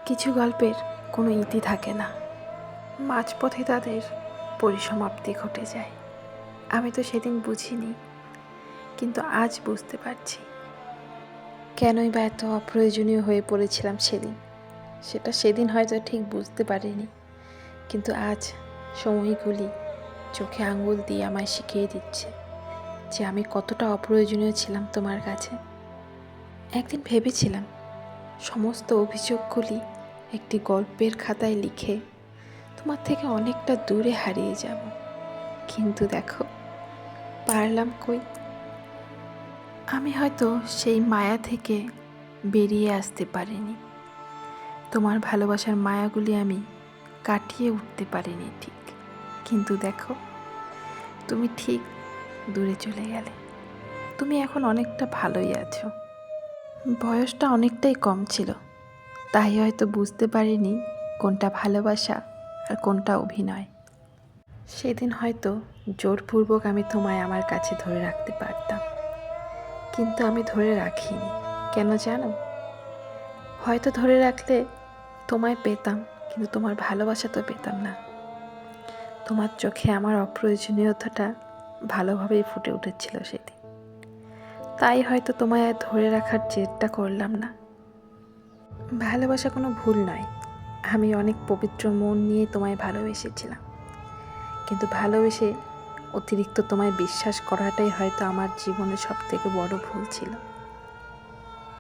কিছু গল্পের কোনো ইতি থাকে না, মাঝপথে তাদের পরিসমাপ্তি ঘটে যায়। আমি তো সেদিন বুঝিনি, কিন্তু আজ বুঝতে পারছি কেনই বা এত অপ্রয়োজনীয় হয়ে পড়েছিলাম সেদিন। সেদিন হয়তো ঠিক বুঝতে পারিনি, কিন্তু আজ সময়গুলি চোখে আঙ্গুল দিয়ে আমায় শিখিয়ে দিচ্ছে যে আমি কতটা অপ্রয়োজনীয় ছিলাম তোমার কাছে। একদিন ভেবেছিলাম সমস্ত অভিযোগগুলি একটি গল্পের খাতায় লিখে তোমার থেকে অনেকটা দূরে হারিয়ে যাব, কিন্তু দেখো পারলাম কই। আমি হয়তো সেই মায়া থেকে বেরিয়ে আসতে পারিনি, তোমার ভালোবাসার মায়াগুলি আমি কাটিয়ে উঠতে পারিনি ঠিক, কিন্তু দেখো তুমি ঠিক দূরে চলে গেলে। তুমি এখন অনেকটা ভালোই আছো। বয়সটা অনেকটাই কম ছিল, তাই হয়তো বুঝতে পারিনি কোনটা ভালোবাসা আর কোনটা অভিনয়। সেদিন হয়তো জোরপূর্বক আমি তোমায় আমার কাছে ধরে রাখতে পারতাম, কিন্তু আমি ধরে রাখিনি। কেন জানো? হয়তো ধরে রাখলে তোমায় পেতাম, কিন্তু তোমার ভালোবাসা তো পেতাম না। তোমার চোখে আমার অপ্রয়োজনীয়তাটা ভালোভাবেই ফুটে উঠেছিল সেদিন, তাই হয়তো তোমায় আর ধরে রাখার জেদটা করলাম না। ভালোবাসা কোনো ভুল নয়, আমি অনেক পবিত্র মন নিয়ে তোমায় ভালোবেসেছিলাম, কিন্তু ভালোবেসে অতিরিক্ত তোমায় বিশ্বাস করাটাই হয়তো আমার জীবনের সবথেকে বড় ভুল ছিল।